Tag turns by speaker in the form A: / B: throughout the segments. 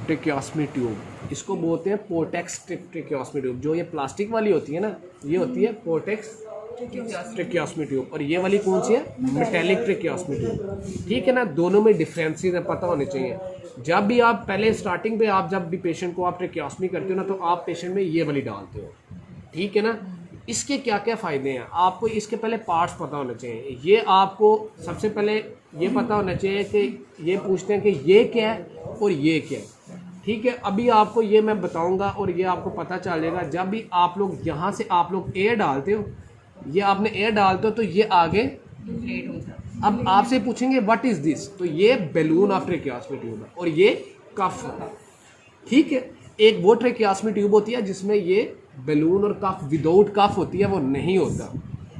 A: ट्रेकियोस्मी tube, इसको बोलते हैं पोर्टेक्स ट्रेकियोस्मी ट्यूब। जो ये प्लास्टिक वाली होती है ना, ये होती है पोर्टेक्स ट्रेकियोस्मी ट्यूब, और ये वाली कौन सी है, मेटेलिक ट्रेकियोस्मी ट्यूब। ठीक है ना, दोनों में डिफरेंसेस है, पता होने चाहिए। जब भी आप पहले स्टार्टिंग पे आप जब भी पेशेंट को आप ट्रेकियोस्मी करते हो ना, तो आप पेशेंट में ये वाली डालते हो। ठीक है ना, इसके क्या क्या फ़ायदे हैं आपको इसके पहले पार्ट्स पता होने चाहिए। ये आपको सबसे पहले ये पता होना चाहिए कि ये पूछते हैं कि ये क्या है और ये क्या है। ठीक है, अभी आपको ये मैं बताऊंगा और ये आपको पता चल जाएगा। जब भी आप लोग यहाँ से आप लोग एयर डालते हो, ये आपने एयर डालते हो तो ये आगे इन्फ्लेट हो जाता है। अब आपसे पूछेंगे व्हाट इज़ दिस, तो ये बैलून ऑफ ट्रेकियोस्मी ट्यूब है और ये कफ है। ठीक है, एक वो ट्रेकियोस्मी ट्यूब होती है जिसमें ये बैलून और कफ विदाउट कफ होती है, वो नहीं होता।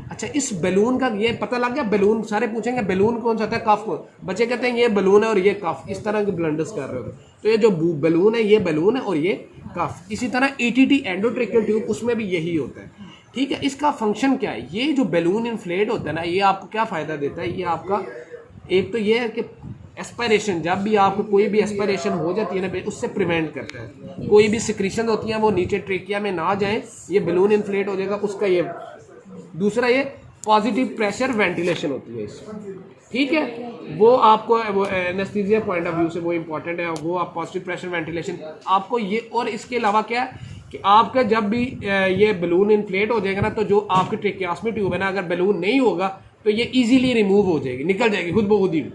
A: अच्छा, इस बैलून का ये पता लग गया। बैलून सारे पूछेंगे बैलून कौन सा होता है, कफ कौन, बच्चे कहते हैं ये बैलून है और ये कफ, इस तरह के ब्लंडर्स कर रहे हो। तो ये जो बैलून है ये बैलून है और ये कफ। इसी तरह ETT एंडोट्रेकियल ट्यूब, उसमें भी यही होता है। ठीक है, इसका फंक्शन क्या है, ये जो बैलून इन्फ्लेट होता है ना, ये आपको क्या फ़ायदा देता है। ये आपका एक तो ये है कि एस्पायरेशन, जब भी आपको कोई भी एस्पायरेशन हो जाती है ना, उससे प्रिवेंट करता है। कोई भी सिक्रीशन होती है वो नीचे ट्रेकिया में ना जाए, ये बैलून इन्फ्लेट हो जाएगा उसका। ये दूसरा ये पॉजिटिव प्रेशर वेंटिलेशन होती है इससे। ठीक है, वो आपको एनेस्थीसिया पॉइंट ऑफ व्यू से वो इंपॉर्टेंट है, वो आप पॉजिटिव प्रेशर वेंटिलेशन आपको ये। और इसके अलावा क्या है कि आपका जब भी ये बैलून इन्फ्लेट हो जाएगा ना, तो जो आपकी ट्रेकियोस्मी ट्यूब है ना, अगर बैलून नहीं होगा तो ये इजीली रिमूव हो जाएगी, निकल जाएगी खुद ब खुद ही।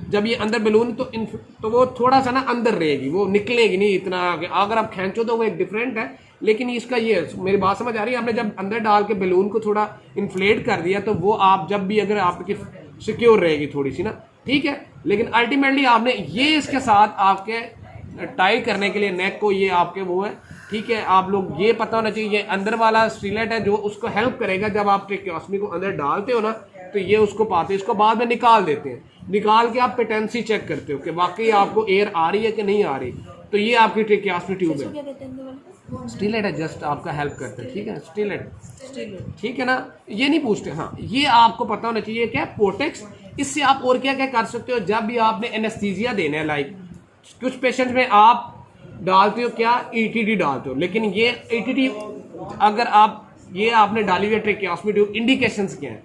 A: जब ये अंदर बैलून तो वो थोड़ा सा ना अंदर रहेगी, वो निकलेगी नहीं इतना आगे। अगर आप खींचो तो वो एक डिफरेंट है, लेकिन इसका ये मेरी बात समझ आ रही है। आपने जब अंदर डाल के बैलून को थोड़ा इन्फ्लेट कर दिया तो वो आप जब भी अगर आपकी सिक्योर रहेगी थोड़ी सी ना। ठीक है, लेकिन अल्टीमेटली आपने ये इसके साथ आपके टाई करने के लिए नेक को, ये आपके वो है। ठीक है, आप लोग ये पता होना चाहिए, ये अंदर वाला स्टीलेट है जो उसको हेल्प करेगा। जब आप ट्रेकियोस्मी को अंदर डालते हो ना, तो ये उसको पाते, इसको बाद में निकाल देते हैं। निकाल के आप पेटेंसी चेक करते हो कि वाकई आपको एयर आ रही है कि नहीं आ रही, तो ये आपकी ट्रेकियोस्मी ट्यूब है। स्टीलेट है, जस्ट आपका हेल्प करते हैं। ठीक है, स्टीलेट। ठीक है ना, ये नहीं पूछते। हाँ, ये आपको पता होना चाहिए क्या, पोर्टेक्स। इससे आप और क्या क्या कर सकते हो, जब भी आपने एनेस्थीसिया देना है, लाइक कुछ पेशेंट में आप डालते हो क्या, ETT डालते हो, लेकिन ये ETT अगर आप ये आपने डाली हुई है ट्रेकियोस्मी ट्यूब, इंडिकेशंस क्या हैं।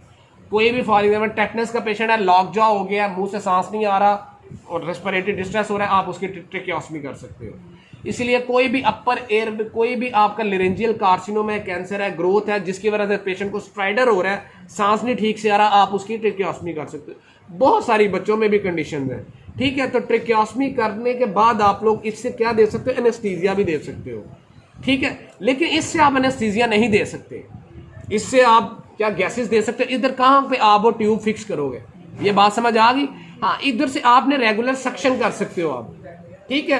A: कोई भी फॉर एग्जाम्पल टेटनस का पेशेंट है, लॉक जॉ हो गया, मुंह से सांस नहीं आ रहा और रेस्पिरेटरी डिस्ट्रेस हो रहा है, आप उसकी ट्रेकियोस्मी कर सकते हो। इसलिए कोई भी अपर एयर, कोई भी आपका लेरेंजियल कार्सिनोमा है, कैंसर है, ग्रोथ है, जिसकी वजह से पेशेंट को स्ट्राइडर हो रहा है, सांस नहीं ठीक से आ रहा, आप उसकी ट्रेकियोस्मी कर सकते हो। बहुत सारी बच्चों में भी कंडीशन है। ठीक है, तो ट्रेकियोस्मी करने के बाद आप लोग इससे क्या दे सकते हो, एनेस्थीसिया भी दे सकते हो। ठीक है, लेकिन इससे आप एनेस्थीसिया नहीं दे सकते। इससे आप क्या गैसेस दे सकते हो। इधर कहाँ पे आप वो ट्यूब फिक्स करोगे, ये बात समझ आ गई। हाँ, इधर से आपने रेगुलर सक्शन कर सकते हो आप। ठीक है,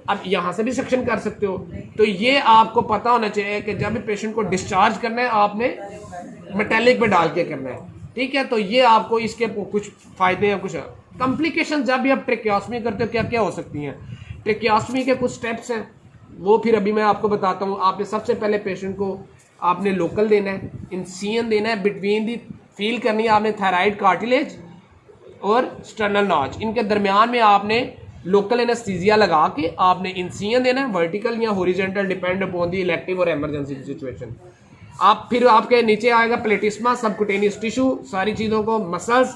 A: अब यहाँ से भी सक्शन कर सकते हो। तो ये आपको पता होना चाहिए कि जब भी पेशेंट को डिस्चार्ज करना है, आपने मेटेलिक पे डाल के करना है। ठीक है, तो ये आपको इसके कुछ फायदे हैं, कुछ कॉम्प्लिकेशन जब भी आप ट्रेकियोस्मी करते हो क्या क्या हो सकती हैं। ट्रेकियोस्मी के कुछ स्टेप्स हैं, वो फिर अभी मैं आपको बताता हूँ। आपने सबसे पहले पेशेंट को आपने लोकल देना है, इंसिजन देना है, बिटवीन दी फील करनी है आपने थायराइड कार्टिलेज और स्टर्नल नॉच, इनके दरमियान में आपने लोकल एनेस्थीसिया लगा के आपने इंसिजन देना है, वर्टिकल या horizontal, depend upon the elective और इमरजेंसी सिचुएशन। आप फिर आपके नीचे आएगा प्लेटिस्मा, सबकुटेनियस टिश्यू, सारी चीज़ों को, मसल्स,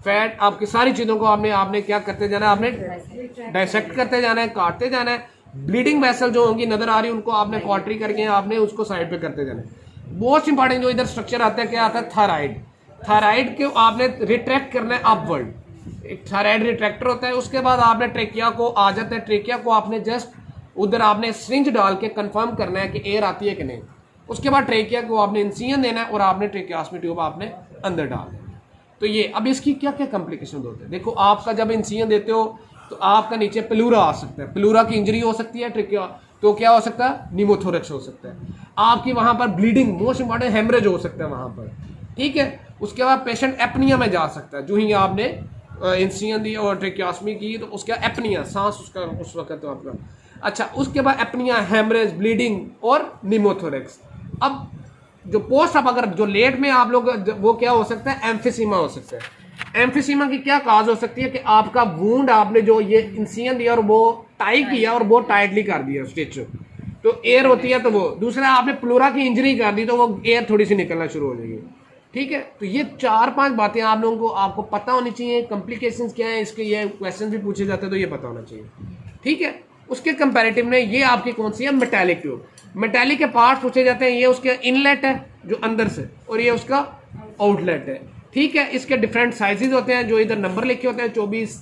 A: फैट, आपकी सारी चीज़ों को आपने क्या करते जाना है, आपने डायसेक्ट करते जाना है, काटते जाना है। ब्लीडिंग वेसल जो होंगी नजर आ रही है, उनको आपने कॉटरी करके आपने उसको साइड पे करते जाना है। मोस्ट इंपॉर्टेंट जो इधर स्ट्रक्चर आता है, क्या आता है, थायराइड। थायराइड को आपने रिट्रैक्ट करना है अपवर्ड, एक थायराइड रिट्रैक्टर होता है। उसके बाद आपने ट्रेकिया को आ जाता है, ट्रेकिया को आपने जस्ट उधर आपने सिरिंज डाल के कंफर्म करना है कि एयर आती है कि नहीं। उसके बाद ट्रेकिया को आपने इंसिजन देना है और आपने ट्रेकियोस्मी ट्यूब आपने अंदर डाल देना। तो ये अब इसकी क्या क्या कॉम्प्लिकेशन होते हैं। देखो, आपका जब इंसिजन देते हो तो आपका नीचे प्लूरा आ सकता है, प्लूरा की इंजरी हो सकती है। ट्रेकिया तो क्या हो सकता है, निमोथोरेक्स हो सकता है। आपकी वहां पर ब्लीडिंग, मोस्ट इंपॉर्टेंट हेमरेज हो सकता है वहां पर। ठीक है, उसके बाद पेशेंट एपनिया में जा सकता है। जो ही आपने इंसिजन दी और ट्रेकियोस्मी की तो उसका एपनिया, सांस उसका उस वक्त तो आपका अच्छा। उसके बाद एपनिया, हेमरेज, ब्लीडिंग और निमोथोरेक्स। अब जो पोस्ट आप अगर जो लेट में आप लोग, वो क्या हो सकता है, एम्फिसीमा हो सकता है। एम्फिसीमा की क्या काज हो सकती है कि आपका वूंड, आपने जो ये इंसिजन दिया और वो टाई किया और बहुत टाइटली कर दिया स्टिच, तो एयर होती है तो वो। दूसरा आपने प्लूरा की इंजरी कर दी तो वो एयर थोड़ी सी निकलना शुरू हो जाएगी। ठीक है, तो ये 4-5 बातें आप लोगों को आपको पता होनी चाहिए। कॉम्प्लिकेशंस क्या है इसके, ये क्वेश्चन भी पूछे जाते हैं तो ये पता होना चाहिए। ठीक है, उसके कंपैरेटिव में ये आपकी कौन सी है, मेटालिक ट्यूब। मेटालिक के पार्ट पूछे जाते हैं, ये उसके इनलेट है जो अंदर से, और ये उसका आउटलेट है। ठीक है, इसके डिफरेंट साइजेस होते हैं जो इधर नंबर लिखे होते हैं 24।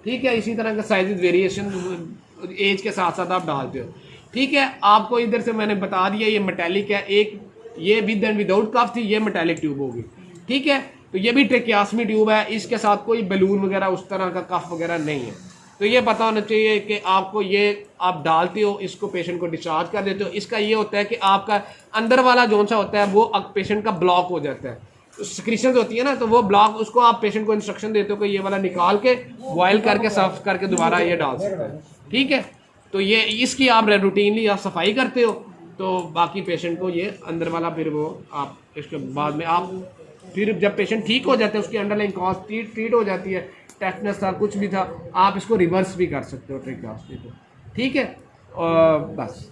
A: ठीक है, इसी तरह का साइजेस वेरिएशन एज के साथ साथ आप डालते हो। ठीक है, आपको इधर से मैंने बता दिया ये मेटालिक है। एक ये विद एंड विदाउट कफ थी, ये मेटालिक ट्यूब होगी। ठीक है, तो ये भी ट्रेकियास्मी ट्यूब है, इसके साथ कोई बैलून वगैरह उस तरह का कफ वगैरह नहीं है। तो ये पता होना चाहिए कि आपको ये आप डालते हो, इसको पेशेंट को डिस्चार्ज कर देते हो। इसका ये होता है कि आपका अंदर वाला जोन सा होता है वो पेशेंट का ब्लॉक हो जाता है, सिक्रीशंस होती है ना, तो वो ब्लॉक उसको आप पेशेंट को इंस्ट्रक्शन देते हो कि ये वाला निकाल के बॉयल करके साफ करके दोबारा ये डाल सकते हैं। ठीक है, तो ये इसकी आप रूटीनली आप सफाई करते हो, तो बाकी पेशेंट को ये अंदर वाला फिर वो आप इसके बाद में आप फिर जब पेशेंट ठीक हो जाते हैं, उसकी अंडरलाइन कॉज ट्रीट हो जाती है, टेटनस था कुछ भी था, आप इसको रिवर्स भी कर सकते हो ट्रेकियास्मी को। ठीक है, और बस।